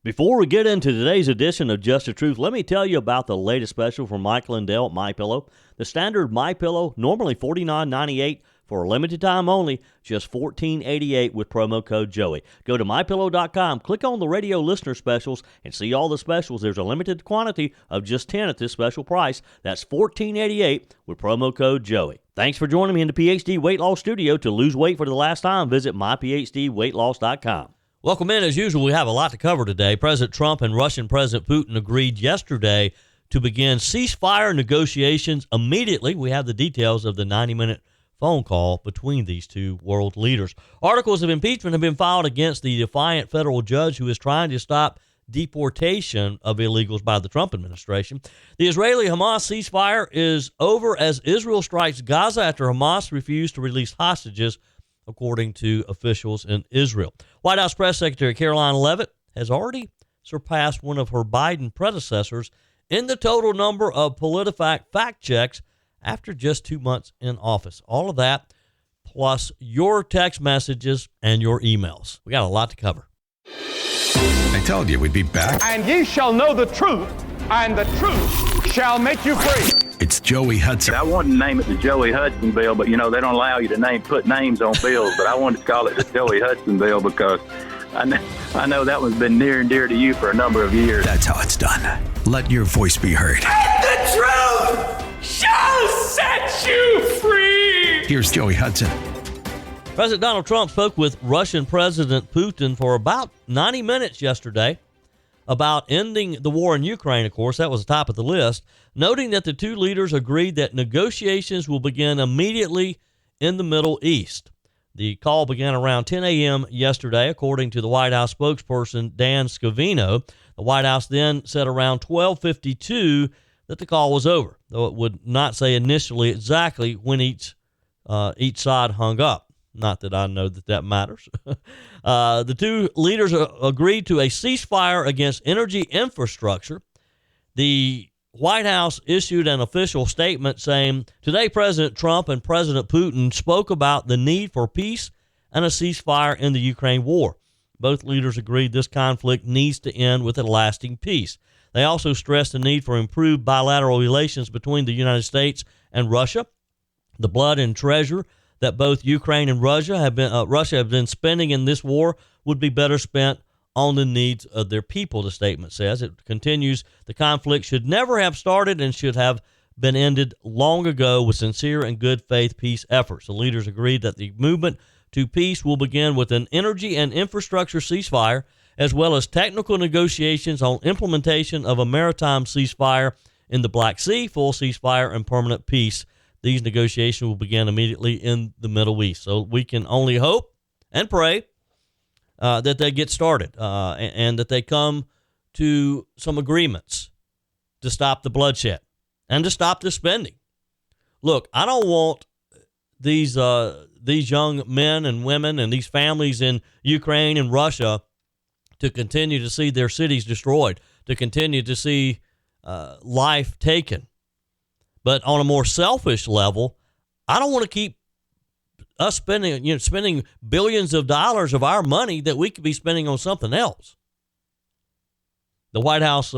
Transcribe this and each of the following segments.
Before we get into today's edition of Just the Truth, let me tell you about the latest special from Michael and Dale at MyPillow. The standard MyPillow, normally $49.98 for a limited time only, just $14.88 with promo code Joey. Go to MyPillow.com, click on the radio listener specials, and see all the specials. There's a limited quantity of just 10 at this special price. That's $14.88 with promo code Joey. Thanks for joining me in the PhD Weight Loss Studio. To lose weight for the last time, visit myphdweightloss.com. Welcome in. As usual, we have a lot to cover today. President Trump and Russian President Putin agreed yesterday to begin ceasefire negotiations immediately. We have the details of the 90-minute phone call between these two world leaders. Articles of impeachment have been filed against the defiant federal judge who is trying to stop deportation of illegals by the Trump administration. The Israeli-Hamas ceasefire is over as Israel strikes Gaza after Hamas refused to release hostages, according to officials in Israel. White House Press Secretary Caroline Leavitt has already surpassed one of her Biden predecessors in the total number of PolitiFact fact checks after just 2 months in office. All of that, plus your text messages and your emails. We got a lot to cover. I told you we'd be back. And ye shall know the truth, and the truth shall make you free. It's Joey Hudson. I wanted to name it the Joey Hudson bill, but, they don't allow you to put names on bills. But I wanted to call it the Joey Hudson bill because I know that one's been near and dear to you for a number of years. That's how it's done. Let your voice be heard. And the truth shall set you free. Here's Joey Hudson. President Donald Trump spoke with Russian President Putin for about 90 minutes yesterday about ending the war in Ukraine. Of course, that was the top of the list, noting that the two leaders agreed that negotiations will begin immediately in the Middle East. The call began around 10 a.m. yesterday, according to the White House spokesperson Dan Scavino. The White House then said around 12:52 that the call was over, though it would not say initially exactly when each side hung up. Not that I know that matters. The two leaders agreed to a ceasefire against energy infrastructure. The White House issued an official statement saying, today President Trump and President Putin spoke about the need for peace and a ceasefire in the Ukraine war. Both leaders agreed this conflict needs to end with a lasting peace. They also stressed the need for improved bilateral relations between the United States and Russia. The blood and treasure that both Ukraine and Russia have been spending in this war would be better spent on the needs of their people, the statement says. It continues, the conflict should never have started and should have been ended long ago with sincere and good faith peace efforts. The leaders agreed that the movement to peace will begin with an energy and infrastructure ceasefire, as well as technical negotiations on implementation of a maritime ceasefire in the Black Sea, full ceasefire, and permanent peace. These negotiations will begin immediately in the Middle East. So we can only hope and pray that they get started and that they come to some agreements to stop the bloodshed and to stop the spending. Look, I don't want these young men and women and these families in Ukraine and Russia to continue to see their cities destroyed, to continue to see life taken. But on a more selfish level, I don't want to keep us spending billions of dollars of our money that we could be spending on something else. The White House,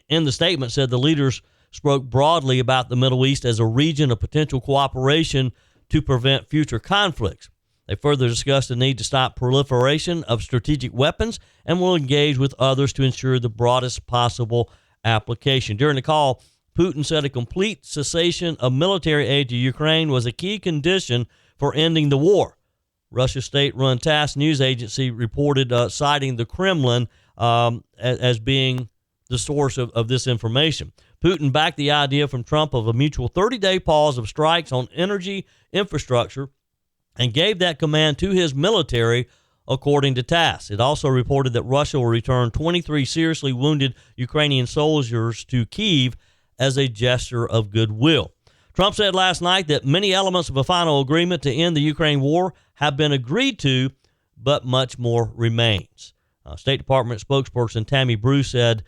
in the statement, said the leaders spoke broadly about the Middle East as a region of potential cooperation to prevent future conflicts. They further discussed the need to stop proliferation of strategic weapons and will engage with others to ensure the broadest possible application. During the call, Putin said a complete cessation of military aid to Ukraine was a key condition for ending the war. Russia's state-run TASS news agency reported, citing the Kremlin as being the source of this information. Putin backed the idea from Trump of a mutual 30-day pause of strikes on energy infrastructure and gave that command to his military, according to TASS. It also reported that Russia will return 23 seriously wounded Ukrainian soldiers to Kyiv as a gesture of goodwill. Trump said last night that many elements of a final agreement to end the Ukraine war have been agreed to, but much more remains. State Department spokesperson Tammy Bruce said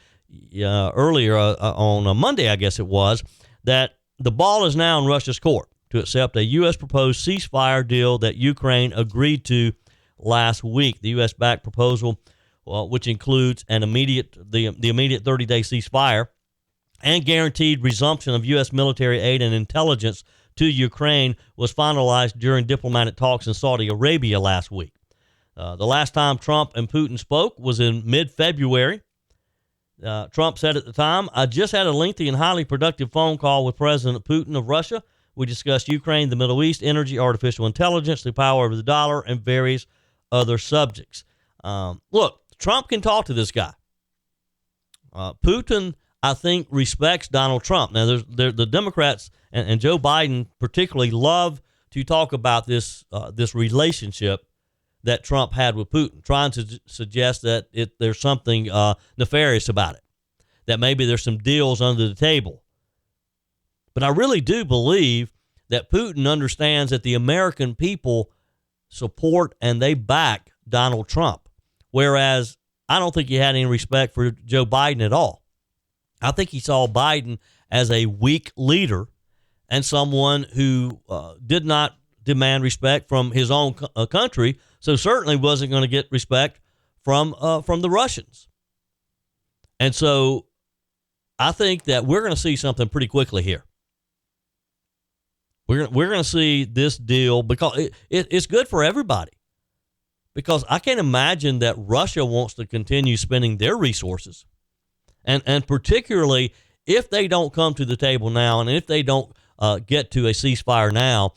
earlier on Monday, I guess it was, that the ball is now in Russia's court to accept a U.S. proposed ceasefire deal that Ukraine agreed to last week. The U.S.-backed proposal which includes the immediate 30-day ceasefire and guaranteed resumption of U.S. military aid and intelligence to Ukraine, was finalized during diplomatic talks in Saudi Arabia last week. The last time Trump and Putin spoke was in mid-February. Trump said at the time, "I just had a lengthy and highly productive phone call with President Putin of Russia. We discussed Ukraine, the Middle East, energy, artificial intelligence, the power of the dollar, and various other subjects." Look, Trump can talk to this guy. Putin, I think, respects Donald Trump. Now, the Democrats and Joe Biden particularly love to talk about this relationship that Trump had with Putin, trying to suggest that there's something nefarious about it, that maybe there's some deals under the table. But I really do believe that Putin understands that the American people support and they back Donald Trump, whereas I don't think he had any respect for Joe Biden at all. I think he saw Biden as a weak leader and someone who did not demand respect from his own country, so certainly wasn't going to get respect from the Russians. And so I think that we're going to see something pretty quickly here. We're going to see this deal because it's good for everybody. Because I can't imagine that Russia wants to continue spending their resources. And particularly if they don't come to the table now and if they don't get to a ceasefire now,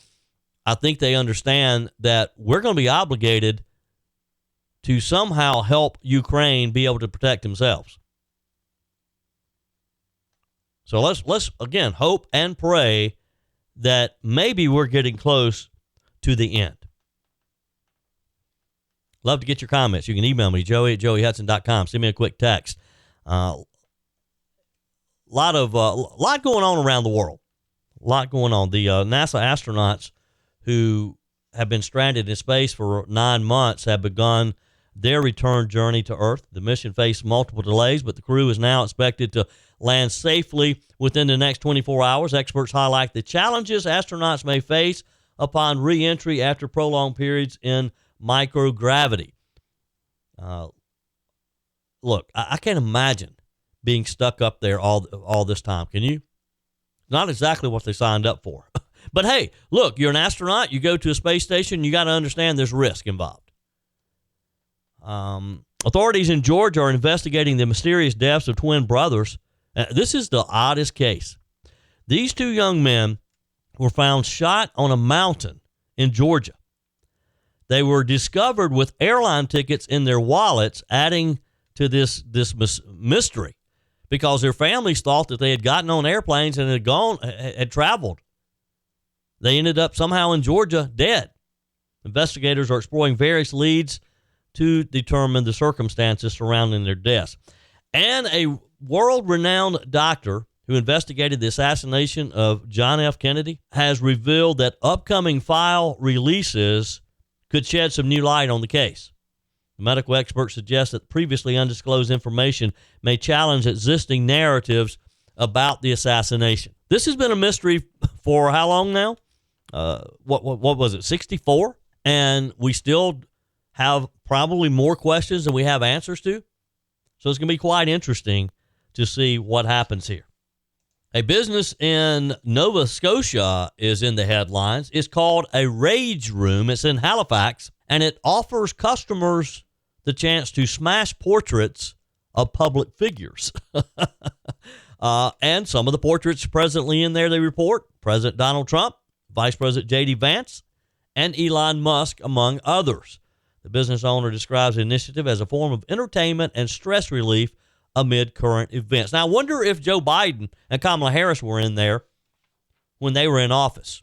I think they understand that we're going to be obligated to somehow help Ukraine be able to protect themselves. So let's again hope and pray that maybe we're getting close to the end. Love to get your comments. You can email me, joey@joeyhudson.com. Send me a quick text. Lot going on around the world. A lot going on. The NASA astronauts who have been stranded in space for 9 months have begun their return journey to Earth. The mission faced multiple delays, but the crew is now expected to land safely within the next 24 hours. Experts highlight the challenges astronauts may face upon re-entry after prolonged periods in microgravity. Look, I can't imagine being stuck up there all this time. Can you? Not exactly what they signed up for. But hey, look, you're an astronaut. You go to a space station. You got to understand there's risk involved. Authorities in Georgia are investigating the mysterious deaths of twin brothers. This is the oddest case. These two young men were found shot on a mountain in Georgia. They were discovered with airline tickets in their wallets, adding to this mystery, because their families thought that they had gotten on airplanes and had traveled. They ended up somehow in Georgia dead. Investigators are exploring various leads to determine the circumstances surrounding their deaths. And a world-renowned doctor who investigated the assassination of John F. Kennedy has revealed that upcoming file releases could shed some new light on the case. The medical experts suggest that previously undisclosed information may challenge existing narratives about the assassination. This has been a mystery for how long now? What was it, 64? And we still have probably more questions than we have answers to. So it's going to be quite interesting to see what happens here. A business in Nova Scotia is in the headlines. It's called a Rage Room. It's in Halifax, and it offers customers the chance to smash portraits of public figures. And some of the portraits presently in there, they report President Donald Trump, Vice President J.D. Vance, and Elon Musk, among others. The business owner describes the initiative as a form of entertainment and stress relief amid current events. Now, I wonder if Joe Biden and Kamala Harris were in there when they were in office.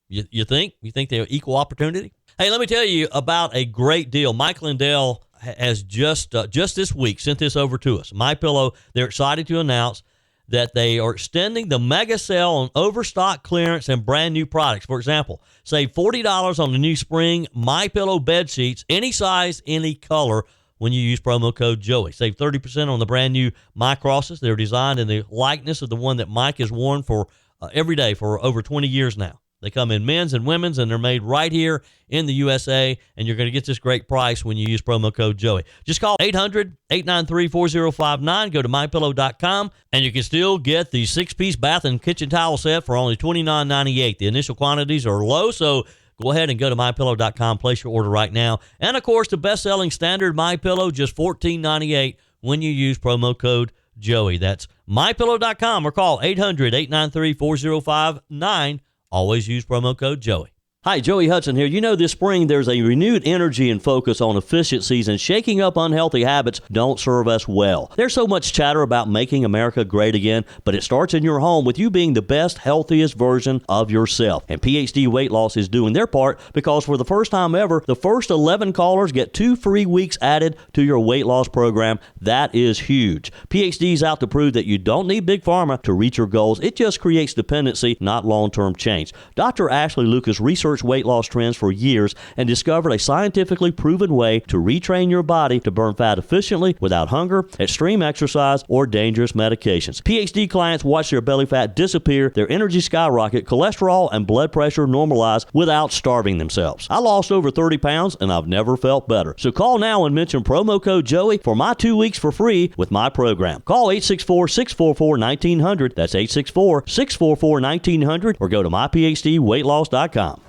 You think? You think they're equal opportunity? Hey, let me tell you about a great deal. Mike Lindell has just this week sent this over to us. MyPillow, they're excited to announce that they are extending the mega sale on overstock clearance and brand new products. For example, save $40 on the new spring MyPillow bed sheets, any size, any color, when you use promo code Joey. Save 30% on the brand new My Crosses. They're designed in the likeness of the one that Mike has worn for every day for over 20 years now. They come in men's and women's, and they're made right here in the USA, and you're going to get this great price when you use promo code Joey. Just call 800-893-4059. Go to MyPillow.com, and you can still get the 6-piece bath and kitchen towel set for only $29.98. The initial quantities are low, so go ahead and go to MyPillow.com. Place your order right now. And, of course, the best-selling standard MyPillow, just $14.98 when you use promo code Joey. That's MyPillow.com or call 800-893-4059. Always use promo code Joey. Hi, Joey Hudson here. You know, this spring there's a renewed energy and focus on efficiencies, and shaking up unhealthy habits don't serve us well. There's so much chatter about making America great again, but it starts in your home with you being the best, healthiest version of yourself. And PhD Weight Loss is doing their part, because for the first time ever, the first 11 callers get 2 free weeks added to your weight loss program. That is huge. PhD's out to prove that you don't need Big Pharma to reach your goals. It just creates dependency, not long-term change. Dr. Ashley Lucas researched weight loss trends for years and discovered a scientifically proven way to retrain your body to burn fat efficiently without hunger, extreme exercise, or dangerous medications. PhD clients watch their belly fat disappear, their energy skyrocket, cholesterol and blood pressure normalize without starving themselves. I lost over 30 pounds and I've never felt better. So call now and mention promo code Joey for my 2 weeks for free with my program. Call 864-644-1900. That's 864-644-1900, or go to myphdweightloss.com.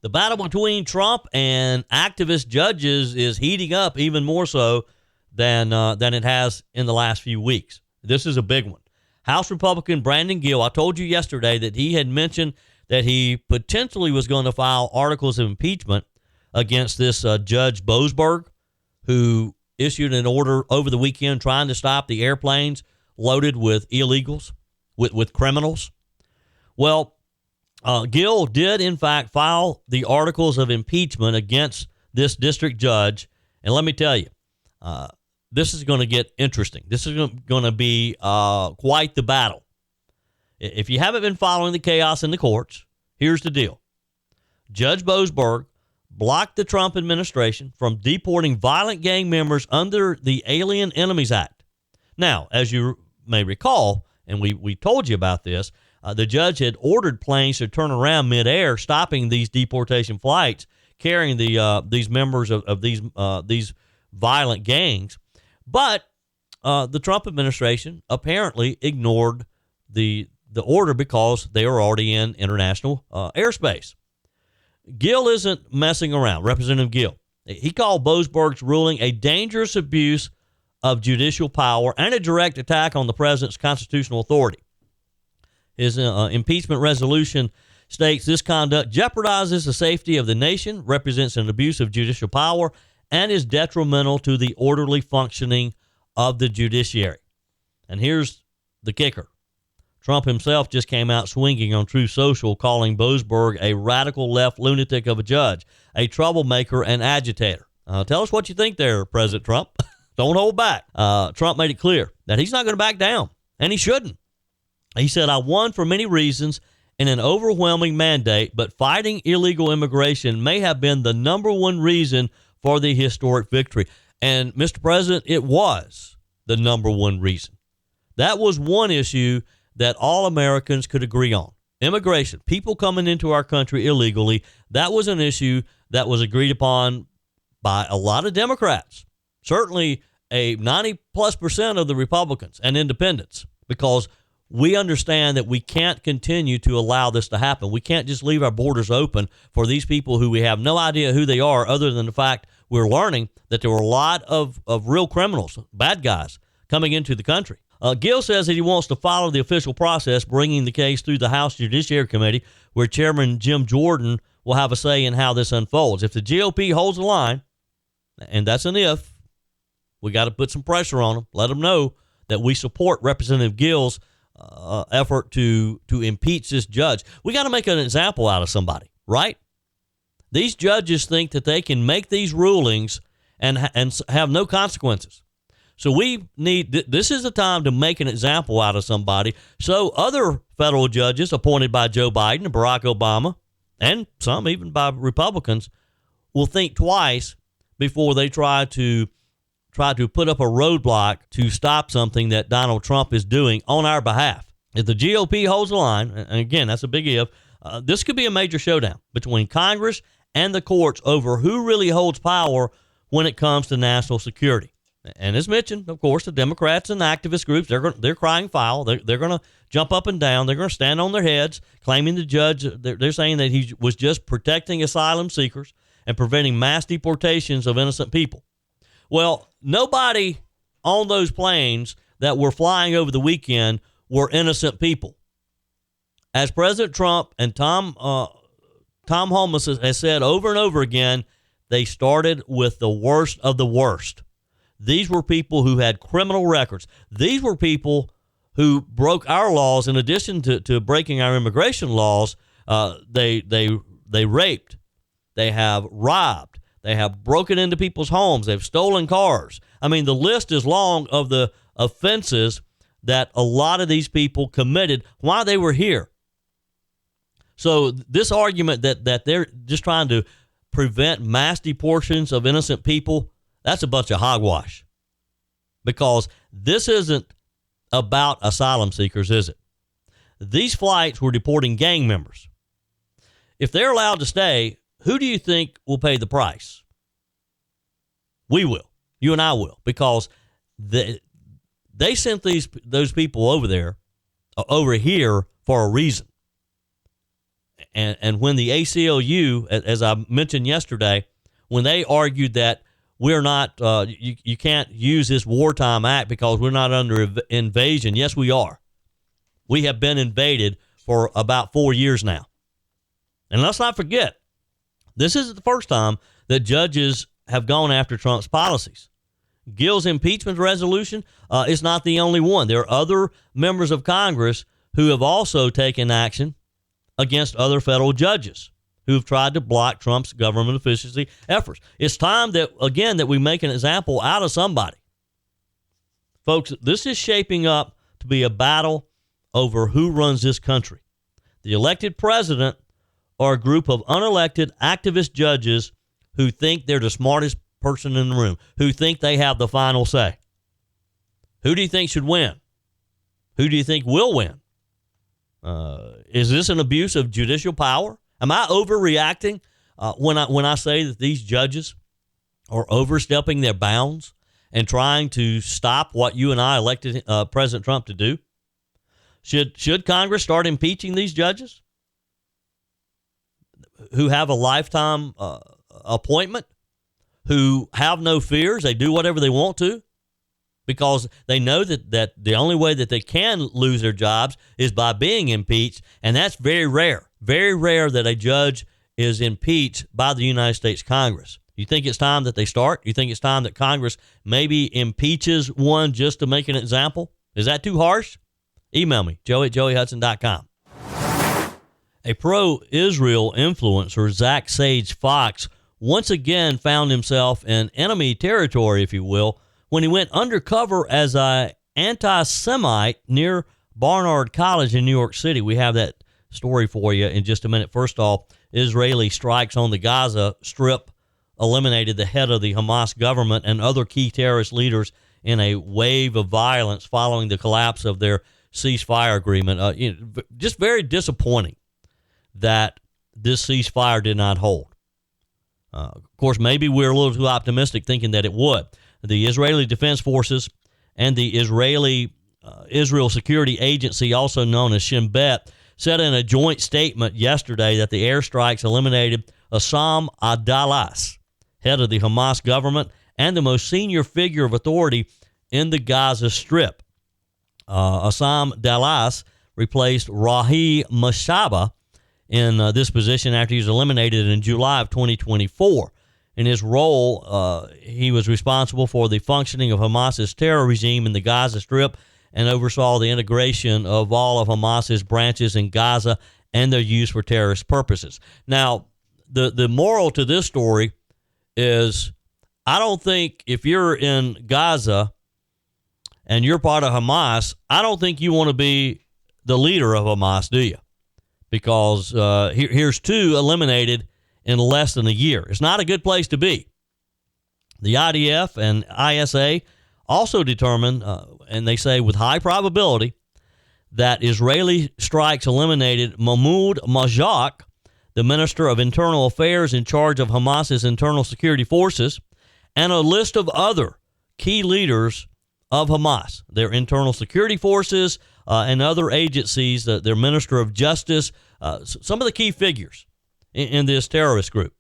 The battle between Trump and activist judges is heating up even more so than it has in the last few weeks. This is a big one. House Republican Brandon Gill, I told you yesterday that he had mentioned that he potentially was going to file articles of impeachment against this Judge Boasberg, who issued an order over the weekend trying to stop the airplanes loaded with illegals, with criminals. Well, Gill did, in fact, file the articles of impeachment against this district judge. And let me tell you, this is going to get interesting. This is going to be quite the battle. If you haven't been following the chaos in the courts, here's the deal. Judge Boasberg blocked the Trump administration from deporting violent gang members under the Alien Enemies Act. Now, as you may recall, and we told you about this, the judge had ordered planes to turn around midair, stopping these deportation flights, carrying these members of these violent gangs. But the Trump administration apparently ignored the order because they were already in international airspace. Gill isn't messing around, Representative Gill. He called Boasberg's ruling a dangerous abuse of judicial power and a direct attack on the president's constitutional authority. His impeachment resolution states this conduct jeopardizes the safety of the nation, represents an abuse of judicial power, and is detrimental to the orderly functioning of the judiciary. And here's the kicker. Trump himself just came out swinging on Truth Social, calling Boasberg a radical left lunatic of a judge, a troublemaker and agitator. Tell us what you think there, President Trump. Don't hold back. Trump made it clear that he's not going to back down, and he shouldn't. He said, I won for many reasons in an overwhelming mandate, but fighting illegal immigration may have been the number one reason for the historic victory. And, Mr. President, it was the number one reason. That was one issue that all Americans could agree on. Immigration, people coming into our country illegally, that was an issue that was agreed upon by a lot of Democrats, certainly a 90+% of the Republicans and independents, because we understand that we can't continue to allow this to happen. We can't just leave our borders open for these people who we have no idea who they are, other than the fact we're learning that there were a lot of real criminals, bad guys, coming into the country. Gill says that he wants to follow the official process, bringing the case through the House Judiciary Committee, where Chairman Jim Jordan will have a say in how this unfolds. If the GOP holds the line, and that's an if, we got to put some pressure on them, let them know that we support Representative Gill's effort to impeach this judge. We got to make an example out of somebody, right? These judges think that they can make these rulings and have no consequences. So we need, this is the time to make an example out of somebody, so other federal judges appointed by Joe Biden and Barack Obama, and some even by Republicans, will think twice before they try to put up a roadblock to stop something that Donald Trump is doing on our behalf. If the GOP holds the line, and again, that's a big if, This could be a major showdown between Congress and the courts over who really holds power when it comes to national security. And as mentioned, of course, the Democrats and activist groups, they're crying foul. They're going to jump up and down. They're going to stand on their heads, claiming the judge. They're saying that he was just protecting asylum seekers and preventing mass deportations of innocent people. Well, nobody on those planes that were flying over the weekend were innocent people. As President Trump and Tom Holmes has said over and over again, they started with the worst of the worst. These were people who had criminal records. These were people who broke our laws. In addition to breaking our immigration laws, they raped, they have robbed, they have broken into people's homes, they've stolen cars. I mean, the list is long of the offenses that a lot of these people committed while they were here. So this argument that they're just trying to prevent mass deportations of innocent people, that's a bunch of hogwash, because this isn't about asylum seekers, is it? These flights were deporting gang members. If they're allowed to stay, who do you think will pay the price? We will. You and I will, because they sent those people over here for a reason. And when the ACLU, as I mentioned yesterday, when they argued that we're not, you can't use this wartime act because we're not under invasion. Yes, we are. We have been invaded for about 4 years now. And let's not forget, this isn't the first time that judges have gone after Trump's policies. Gill's impeachment resolution is not the only one. There are other members of Congress who have also taken action against other federal judges who have tried to block Trump's government efficiency efforts. It's time that we make an example out of somebody. Folks, this is shaping up to be a battle over who runs this country. The elected president or a group of unelected activist judges who think they're the smartest person in the room, who think they have the final say. Who do you think should win? Who do you think will win? Is this an abuse of judicial power? Am I overreacting when I say that these judges are overstepping their bounds and trying to stop what you and I elected President Trump to do? Should Congress start impeaching these judges who have a lifetime appointment, who have no fears? They do whatever they want to because they know that the only way that they can lose their jobs is by being impeached, and that's very rare. Very rare that a judge is impeached by the United States Congress. You think it's time that they start? You think it's time that Congress maybe impeaches one just to make an example? Is that too harsh? Email me, joe@joeyhudson.com. A pro-Israel influencer, Zach Sage Fox, once again found himself in enemy territory, if you will, when he went undercover as an anti-Semite near Barnard College in New York City. We have that story for you in just a minute. First off, Israeli strikes on the Gaza Strip eliminated the head of the Hamas government and other key terrorist leaders in a wave of violence following the collapse of their ceasefire agreement. Just very disappointing that this ceasefire did not hold. Of course, maybe we're a little too optimistic thinking that it would. The Israeli Defense Forces and the Israel Security Agency, also known as Shin Bet, said in a joint statement yesterday that the airstrikes eliminated Assam Adalas, head of the Hamas government and the most senior figure of authority in the Gaza Strip. Assam Adalas replaced Rahi Mashaba in this position after he was eliminated in July of 2024. In his role, he was responsible for the functioning of Hamas's terror regime in the Gaza Strip and oversaw the integration of all of Hamas's branches in Gaza and their use for terrorist purposes. Now, the moral to this story is I don't think if you're in Gaza and you're part of Hamas, I don't think you want to be the leader of Hamas, do you? Because here's two eliminated in less than a year. It's not a good place to be. The IDF and ISA also determined, and they say with high probability, that Israeli strikes eliminated Mahmoud Majak, the Minister of Internal Affairs in charge of Hamas's internal security forces, and a list of other key leaders of Hamas, their internal security forces and other agencies, their Minister of Justice, some of the key figures in this terrorist group.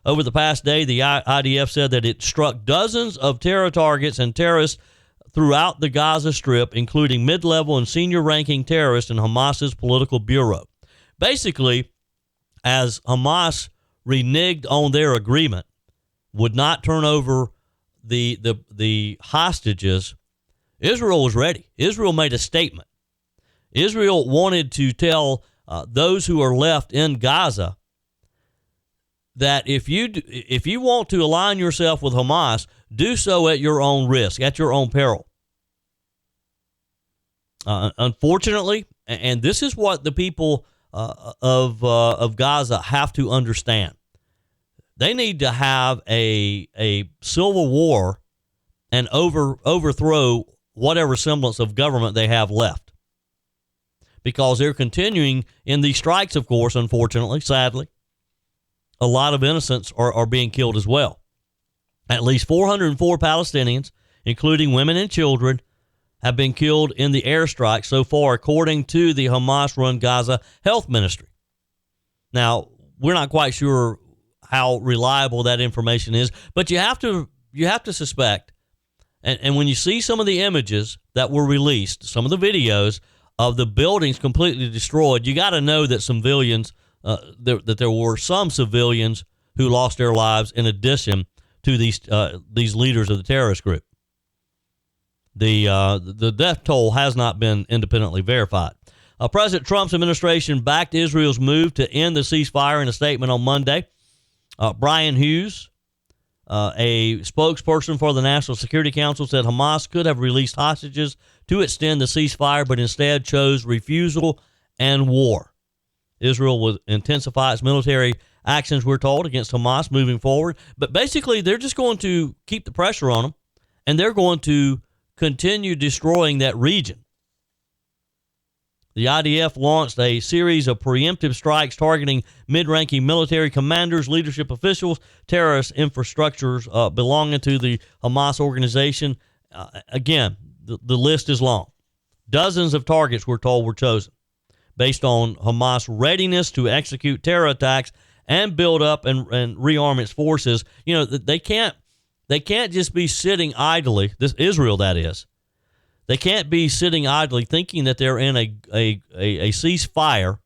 Over the past day, the IDF said that it struck dozens of terror targets and terrorists throughout the Gaza Strip, including mid-level and senior-ranking terrorists in Hamas's political bureau. Basically, as Hamas reneged on their agreement, would not turn over the hostages, Israel was ready. Israel made a statement. Israel wanted to tell those who are left in Gaza that if you want to align yourself with Hamas, do so at your own risk, at your own peril. Unfortunately, and this is what the people of Gaza have to understand, they need to have a civil war and overthrow whatever semblance of government they have left, because they're continuing in these strikes. Of course, unfortunately, sadly, a lot of innocents are being killed as well. At least 404 Palestinians, including women and children, have been killed in the airstrike so far, according to the Hamas-run Gaza Health Ministry. Now, we're not quite sure how reliable that information is, but you have to suspect, and when you see some of the images that were released, some of the videos of the buildings completely destroyed, you got to know that civilians, that there were some civilians who lost their lives in addition to these leaders of the terrorist group. The death toll has not been independently verified. President Trump's administration backed Israel's move to end the ceasefire in a statement on Monday. Brian Hughes, a spokesperson for the National Security Council, said Hamas could have released hostages to extend the ceasefire, but instead chose refusal and war. Israel will intensify its military actions, we're told, against Hamas moving forward. But basically, they're just going to keep the pressure on them, and they're going to continue destroying that region. The IDF launched a series of preemptive strikes targeting mid-ranking military commanders, leadership officials, terrorist infrastructures belonging to the Hamas organization. Again, the list is long. Dozens of targets, we're told, were chosen based on Hamas' readiness to execute terror attacks and build up and rearm its forces. You know, they can't just be sitting idly. This Israel, that is. They can't be sitting idly thinking that they're in a ceasefire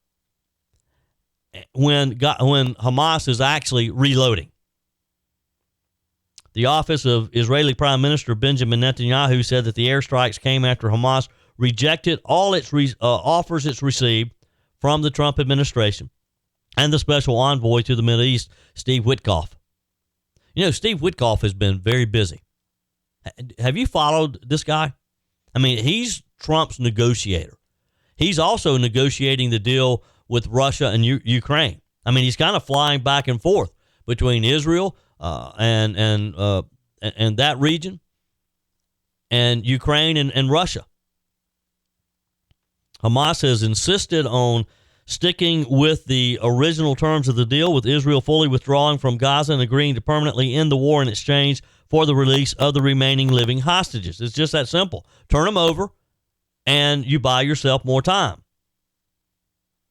when Hamas is actually reloading. The office of Israeli Prime Minister Benjamin Netanyahu said that the airstrikes came after Hamas rejected all its offers it's received from the Trump administration and the special envoy to the Middle East, Steve Witkoff. You know, Steve Witkoff has been very busy. Have you followed this guy? I mean, he's Trump's negotiator. He's also negotiating the deal with Russia and Ukraine. I mean, he's kind of flying back and forth between Israel and that region and Ukraine and Russia. Hamas has insisted on sticking with the original terms of the deal, with Israel fully withdrawing from Gaza and agreeing to permanently end the war in exchange for the release of the remaining living hostages. It's just that simple. Turn them over, and you buy yourself more time.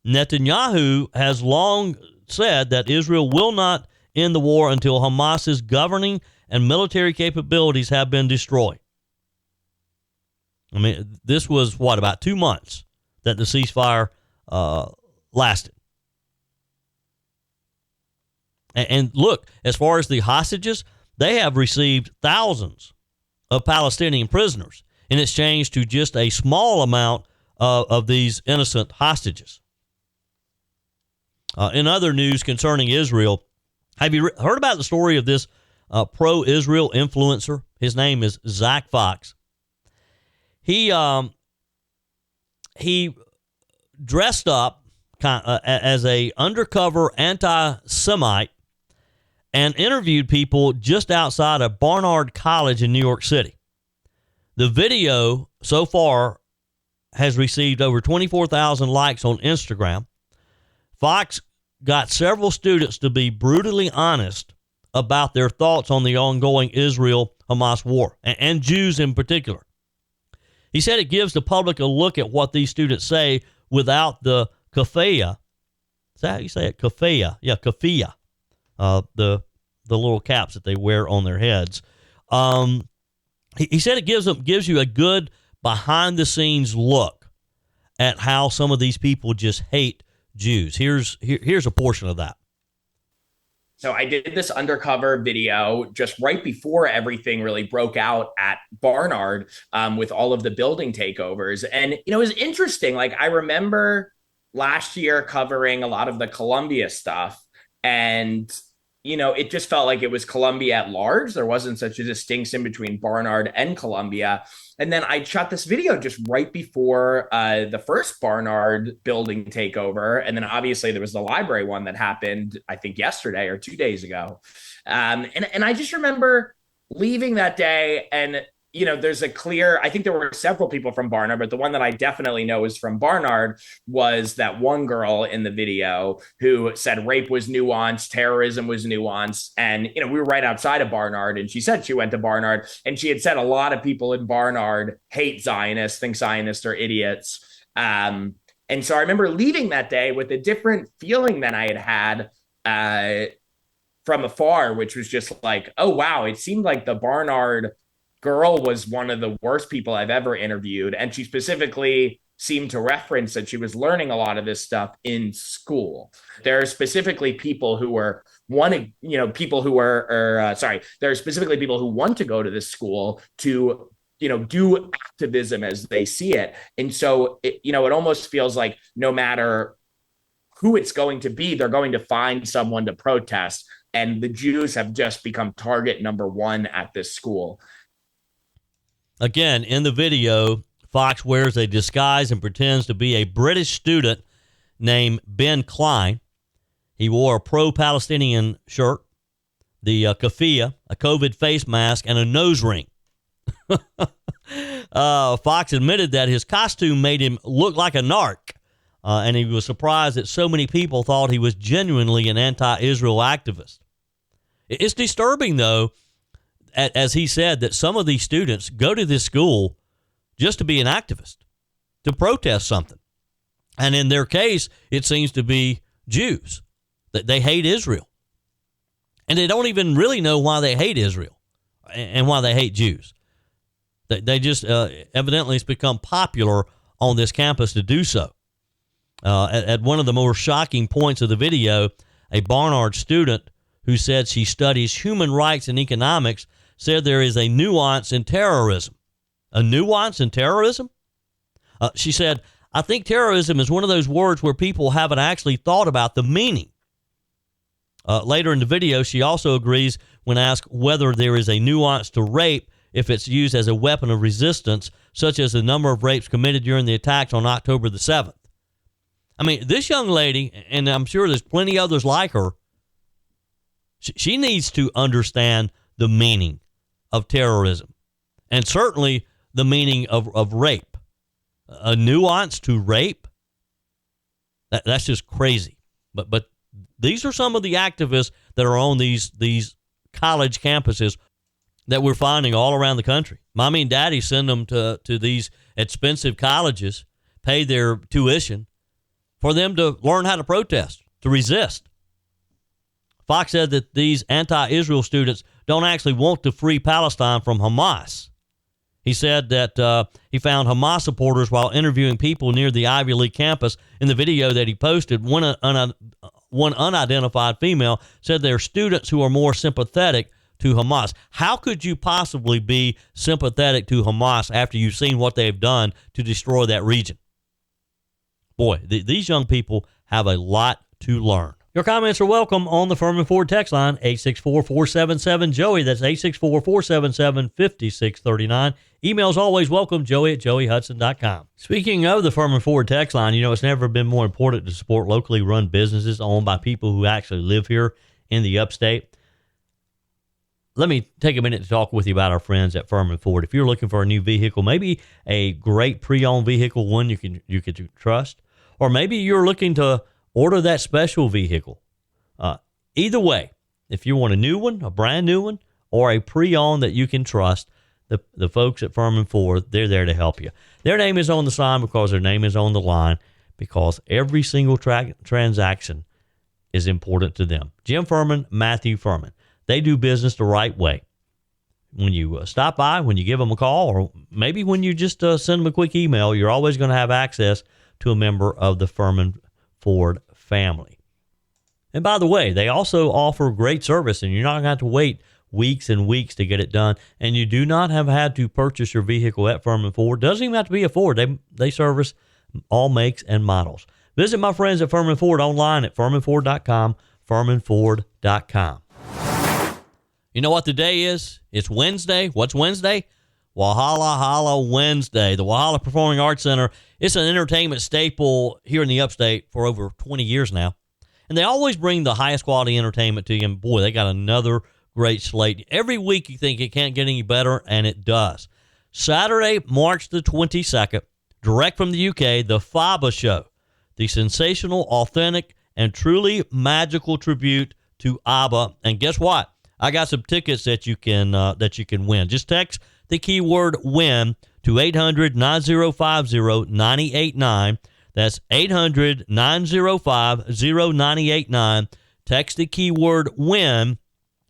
Netanyahu has long said that Israel will not end the war until Hamas's governing and military capabilities have been destroyed. I mean, this was, about 2 months that the ceasefire lasted. And look, as far as the hostages, they have received thousands of Palestinian prisoners in exchange to just a small amount of these innocent hostages. In other news concerning Israel, have you heard about the story of this pro-Israel influencer? His name is Zach Fox. He dressed up as a undercover anti-Semite and interviewed people just outside of Barnard College in New York City. The video so far has received over 24,000 likes on Instagram. Fox got several students to be brutally honest about their thoughts on the ongoing Israel-Hamas war, and Jews in particular. He said it gives the public a look at what these students say without the kafaya. Is that how you say it? Kafaya. Yeah, kafia. The little caps that they wear on their heads. He said it gives you a good behind-the-scenes look at how some of these people just hate Jews. Here's a portion of that. So I did this undercover video just right before everything really broke out at Barnard with all of the building takeovers. And, it was interesting. Like, I remember last year covering a lot of the Columbia stuff, and it just felt like it was Columbia at large. There wasn't such a distinction between Barnard and Columbia. And then I shot this video just right before the first Barnard building takeover. And then obviously there was the library one that happened, I think, yesterday or 2 days ago. And I just remember leaving that day, and there's a clear, I think there were several people from Barnard, but the one that I definitely know is from Barnard was that one girl in the video who said rape was nuanced, terrorism was nuanced. And, we were right outside of Barnard, and she said she went to Barnard, and she had said a lot of people in Barnard hate Zionists, think Zionists are idiots. And so I remember leaving that day with a different feeling than I had from afar, which was just like, oh, wow, it seemed like the Barnard girl was one of the worst people I've ever interviewed. And she specifically seemed to reference that she was learning a lot of this stuff in school. There are specifically people who were there are specifically people who want to go to this school to, do activism as they see it. And so, it almost feels like no matter who it's going to be, they're going to find someone to protest. And the Jews have just become target number one at this school. Again, in the video, Fox wears a disguise and pretends to be a British student named Ben Klein. He wore a pro-Palestinian shirt, the keffiyeh, a COVID face mask, and a nose ring. Fox admitted that his costume made him look like a narc, and he was surprised that so many people thought he was genuinely an anti-Israel activist. It's disturbing, though, as he said, that some of these students go to this school just to be an activist, to protest something. And in their case, it seems to be Jews, that they hate Israel. And they don't even really know why they hate Israel and why they hate Jews. They just evidently it's become popular on this campus to do so. At one of the more shocking points of the video, a Barnard student who said she studies human rights and economics said there is a nuance in terrorism. A nuance in terrorism? She said, I think terrorism is one of those words where people haven't actually thought about the meaning. Later in the video, she also agrees when asked whether there is a nuance to rape if it's used as a weapon of resistance, such as the number of rapes committed during the attacks on October the 7th. I mean, this young lady, and I'm sure there's plenty others like her, she needs to understand the meaning of terrorism, and certainly the meaning of rape. A nuance to rape? That's just crazy. But these are some of the activists that are on these college campuses that we're finding all around the country. Mommy and daddy send them to these expensive colleges, pay their tuition for them to learn how to protest, to resist. Fox said that these anti-Israel students don't actually want to free Palestine from Hamas. He said that he found Hamas supporters while interviewing people near the Ivy League campus. In the video that he posted, one unidentified female said there are students who are more sympathetic to Hamas. How could you possibly be sympathetic to Hamas after you've seen what they've done to destroy that region? Boy, these young people have a lot to learn. Your comments are welcome on the Firmin Ford text line, 864-477-JOEY. That's 864-477-5639. Emails always welcome, joey@joeyhudson.com. Speaking of the Firmin Ford text line, it's never been more important to support locally run businesses owned by people who actually live here in the upstate. let me take a minute to talk with you about our friends at Firmin Ford. If you're looking for a new vehicle, maybe a great pre-owned vehicle, one you could trust, or maybe you're looking to order that special vehicle. Either way, if you want a new one, a brand new one, or a pre-owned that you can trust, the folks at Firmin Ford, they're there to help you. Their name is on the sign because their name is on the line, because every single transaction is important to them. Jim Firmin, Matthew Firmin. They do business the right way. When you stop by, when you give them a call, or maybe when you just send them a quick email, you're always going to have access to a member of the Firmin Ford family. And by the way, they also offer great service, and you're not going to have to wait weeks and weeks to get it done. And you do not have had to purchase your vehicle at Firmin Ford. Doesn't even have to be a Ford. They service all makes and models. Visit my friends at Firmin Ford online at firminford.com, firminford.com. You know what the day is? It's Wednesday. What's Wednesday? Walhalla Holla Wednesday. The Walhalla Performing Arts Center, it's an entertainment staple here in the upstate for over 20 years now. And they always bring the highest quality entertainment to you. And boy, they got another great slate. Every week you think it can't get any better, and it does. Saturday, March the 22nd, direct from the UK, the FABA Show, the sensational, authentic, and truly magical tribute to ABBA. And guess what? I got some tickets that you can win. Just text the keyword WIN to 800-9050-989. That's 800-905-0989. Text the keyword WIN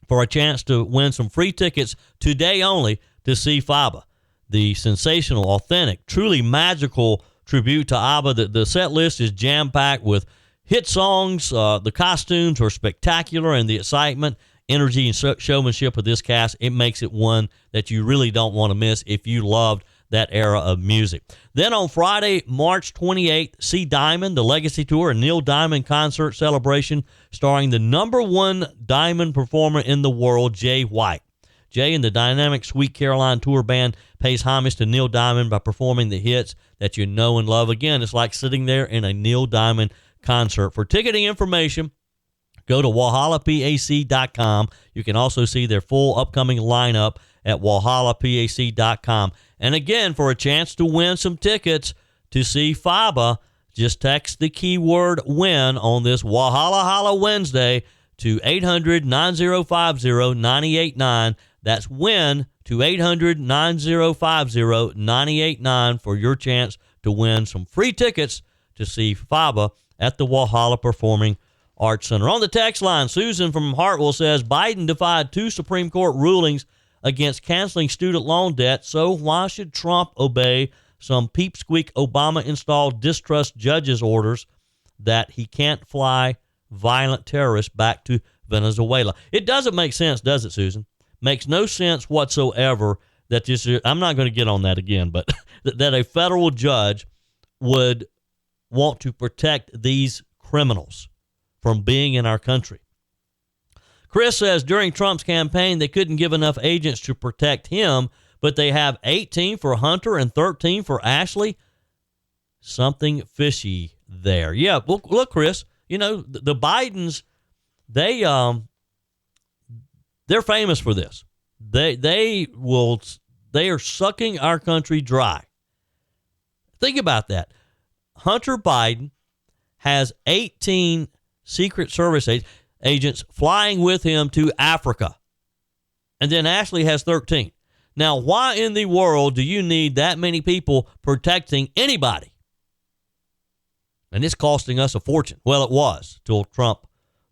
for a chance to win some free tickets today only to see FABA, the sensational, authentic, truly magical tribute to ABBA. The set list is jam-packed with hit songs. The costumes are spectacular, and the excitement, energy, and showmanship of this cast, it makes it one that you really don't want to miss if you loved that era of music. Then on Friday, March 28th, see Diamond, the Legacy Tour, a Neil Diamond concert celebration starring the #1 Diamond performer in the world, Jay White. Jay and the dynamic Sweet Caroline Tour Band pays homage to Neil Diamond by performing the hits that you know and love. Again, it's like sitting there in a Neil Diamond concert. For ticketing information, go to walhallapac.com. You can also see their full upcoming lineup at walhallapac.com. And again, for a chance to win some tickets to see FABA, just text the keyword WIN on this Walhalla Holla Wednesday to 800-9050-989. That's WIN to 800-9050-989 for your chance to win some free tickets to see FABA at the Walhalla Performing Arts Center. On the text line, Susan from Hartwell says, Biden defied 2 Supreme Court rulings against canceling student loan debt, so why should Trump obey some peepsqueak Obama-installed distrust judges' orders that he can't fly violent terrorists back to Venezuela? It doesn't make sense, does it, Susan? Makes no sense whatsoever that this, I'm not going to get on that again, but that a federal judge would want to protect these criminals from being in our country. Chris says during Trump's campaign, they couldn't give enough agents to protect him, but they have 18 for Hunter and 13 for Ashley. Something fishy there. Yeah, look, Chris, you know, the Bidens, they're famous for this. They are sucking our country dry. Think about that. Hunter Biden has 18 Secret Service agents flying with him to Africa. And then Ashley has 13. Now, why in the world do you need that many people protecting anybody? And it's costing us a fortune. Well, it was till Trump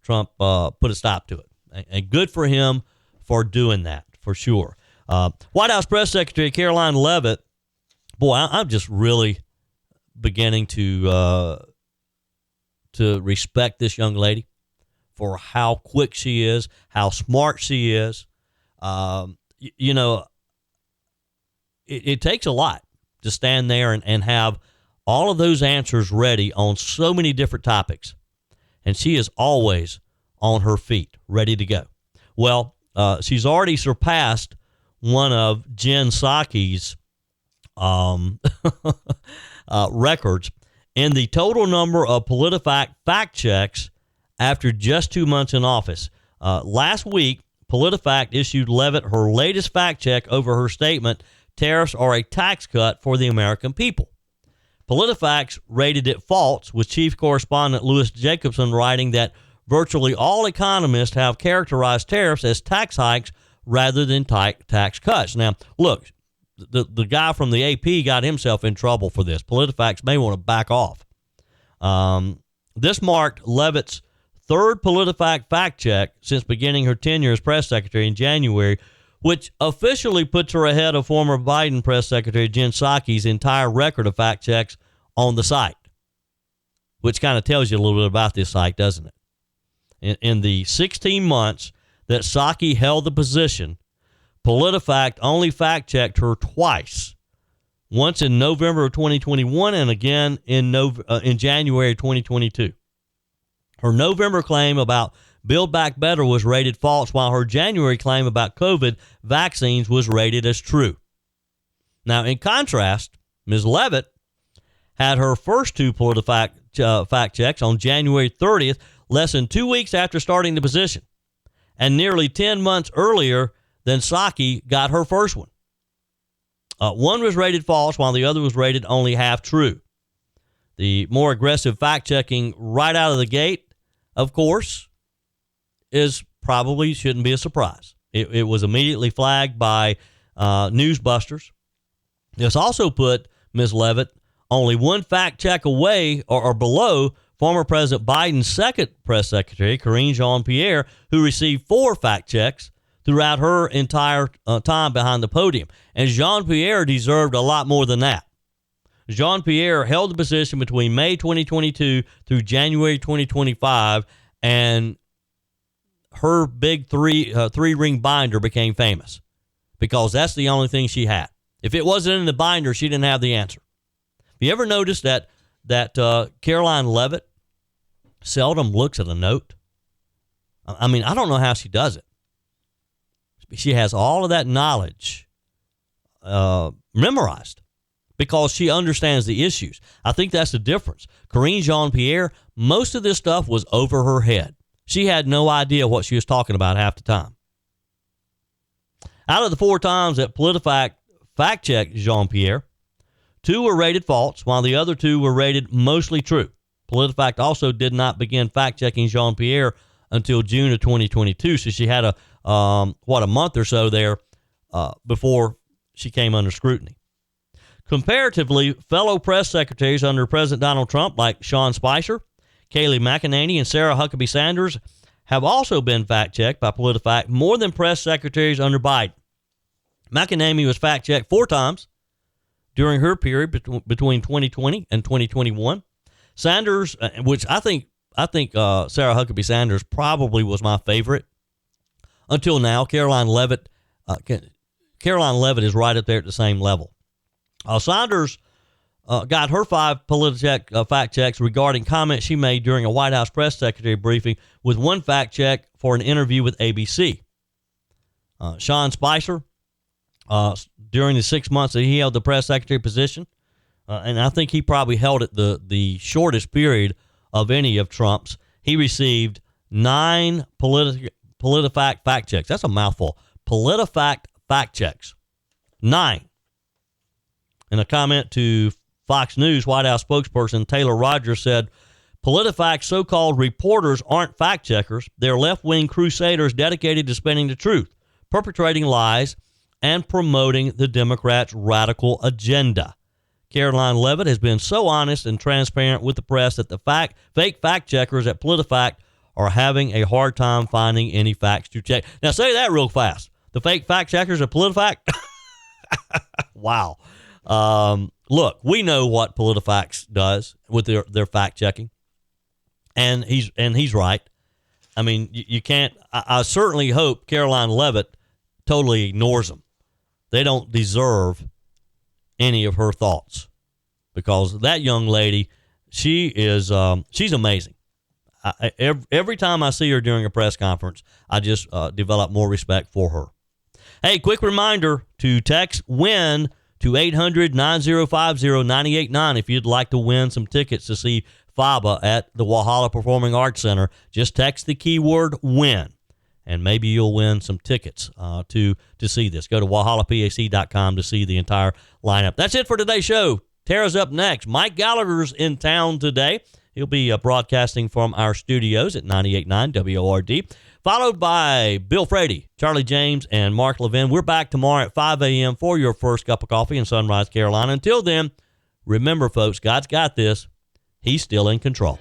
put a stop to it. And good for him for doing that, for sure. White House Press Secretary Caroline Leavitt, boy, I'm just really beginning to respect this young lady for how quick she is, how smart she is. You know, it takes a lot to stand there and have all of those answers ready on so many different topics. And she is always on her feet, ready to go. Well, she's already surpassed one of Jen Psaki's records in the total number of PolitiFact fact checks after just 2 months in office. Last week, PolitiFact issued Levitt her latest fact check over her statement, "Tariffs are a tax cut for the American people." PolitiFact rated it false, with chief correspondent Louis Jacobson writing that virtually all economists have characterized tariffs as tax hikes rather than tax cuts. Now, look, the guy from the AP got himself in trouble for this. PolitiFact may want to back off. This marked Levitt's third PolitiFact fact check since beginning her tenure as press secretary in January, which officially puts her ahead of former Biden press secretary Jen Psaki's entire record of fact checks on the site, which kind of tells you a little bit about this site, doesn't it? In the 16 months that Psaki held the position, PolitiFact only fact-checked her twice, once in November of 2021 and again in January 2022. Her November claim about Build Back Better was rated false, while her January claim about COVID vaccines was rated as true. Now, in contrast, Ms. Levitt had her first two PolitiFact fact checks on January 30th, less than 2 weeks after starting the position, and nearly 10 months earlier than Psaki got her first one. One was rated false, while the other was rated only half true. The more aggressive fact-checking right out of the gate, of course, shouldn't be a surprise. It was immediately flagged by newsbusters. This also put Ms. Levitt only one fact check away or below former President Biden's second press secretary, Karine Jean-Pierre, who received 4 fact checks throughout her entire time behind the podium. And Jean-Pierre deserved a lot more than that. Jean-Pierre held the position between May 2022 through January 2025, and her big three-ring binder became famous because that's the only thing she had. If it wasn't in the binder, she didn't have the answer. Have you ever noticed that Caroline Levitt seldom looks at a note? I mean, I don't know how she does it. She has all of that knowledge memorized because she understands the issues. I think that's the difference. Karine Jean-Pierre, most of this stuff was over her head. She had no idea what she was talking about half the time. Out of the 4 times that PolitiFact fact-checked Jean-Pierre, 2 were rated false, while the other 2 were rated mostly true. PolitiFact also did not begin fact-checking Jean-Pierre until June of 2022, so she had a month or so there before she came under scrutiny. Comparatively, fellow press secretaries under President Donald Trump, like Sean Spicer, Kayleigh McEnany, and Sarah Huckabee Sanders, have also been fact-checked by PolitiFact more than press secretaries under Biden. McEnany was fact-checked 4 times during her period between 2020 and 2021. Sanders, which I think Sarah Huckabee Sanders probably was my favorite until now. Caroline Levitt is right up there at the same level. Sanders got her 5 fact checks regarding comments she made during a White House press secretary briefing, with 1 fact check for an interview with ABC. Sean Spicer, during the 6 months that he held the press secretary position, and I think he probably held it the shortest period of any of Trump's, he received 9 PolitiFact fact checks. That's a mouthful. PolitiFact fact checks. 9. In a comment to Fox News, White House spokesperson Taylor Rogers said, PolitiFact's so-called reporters aren't fact checkers. They're left-wing crusaders dedicated to spinning the truth, perpetrating lies, and promoting the Democrats' radical agenda. Caroline Levitt has been so honest and transparent with the press that the fake fact checkers at PolitiFact are having a hard time finding any facts to check. Now, say that real fast. The fake fact checkers at PolitiFact? Wow. Look, we know what PolitiFact does with their fact checking, and he's right. I mean, you can't. I certainly hope Caroline Levitt totally ignores them. They don't deserve any of her thoughts, because that young lady, she's amazing. Every time I see her during a press conference, I just develop more respect for her. Hey, quick reminder to text WIN to 800-9050-989 if you'd like to win some tickets to see FABA at the Walhalla Performing Arts Center. Just text the keyword WIN. and maybe you'll win some tickets to see this. Go to WalhallaPAC.com to see the entire lineup. That's it for today's show. Tara's up next. Mike Gallagher's in town today. He'll be broadcasting from our studios at 98.9 WORD, followed by Bill Frady, Charlie James, and Mark Levin. We're back tomorrow at 5 a.m. for your first cup of coffee in Sunrise, Carolina. Until then, remember, folks, God's got this. He's still in control.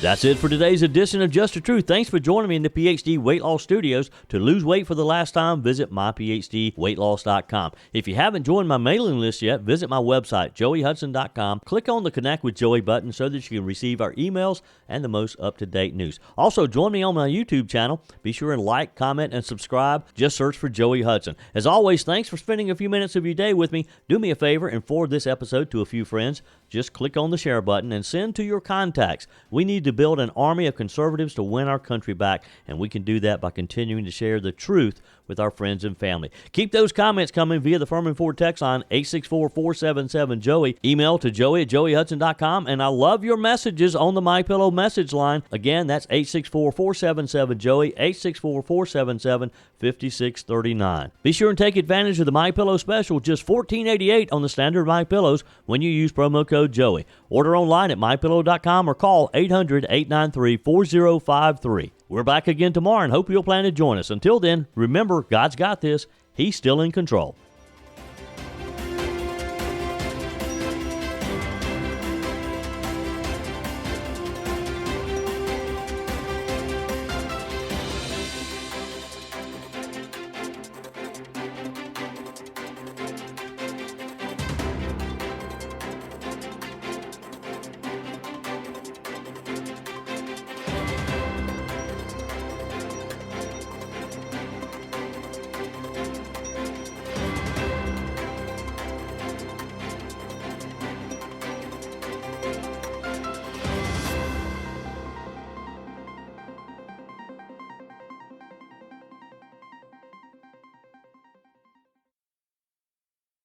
That's it for today's edition of Just the Truth. Thanks for joining me in the PhD Weight Loss Studios. To lose weight for the last time, visit myphdweightloss.com. If you haven't joined my mailing list yet, visit my website, joeyhudson.com. Click on the Connect with Joey button so that you can receive our emails and the most up-to-date news. Also, join me on my YouTube channel. Be sure and like, comment, and subscribe. Just search for Joey Hudson. As always, thanks for spending a few minutes of your day with me. Do me a favor and forward this episode to a few friends. Just click on the share button and send to your contacts. We need to build an army of conservatives to win our country back, and we can do that by continuing to share the truth with our friends and family. Keep those comments coming via the Firmin Ford text line 864-477-JOEY. Email to joey@joeyhudson.com, and I love your messages on the MyPillow message line. Again, that's 864-477-JOEY, 864-477-5639. Be sure and take advantage of the MyPillow special, just $14.88 on the standard MyPillows when you use promo code Joey. Order online at mypillow.com or call 800-893-4053. We're back again tomorrow and hope you'll plan to join us. Until then, remember, God's got this. He's still in control.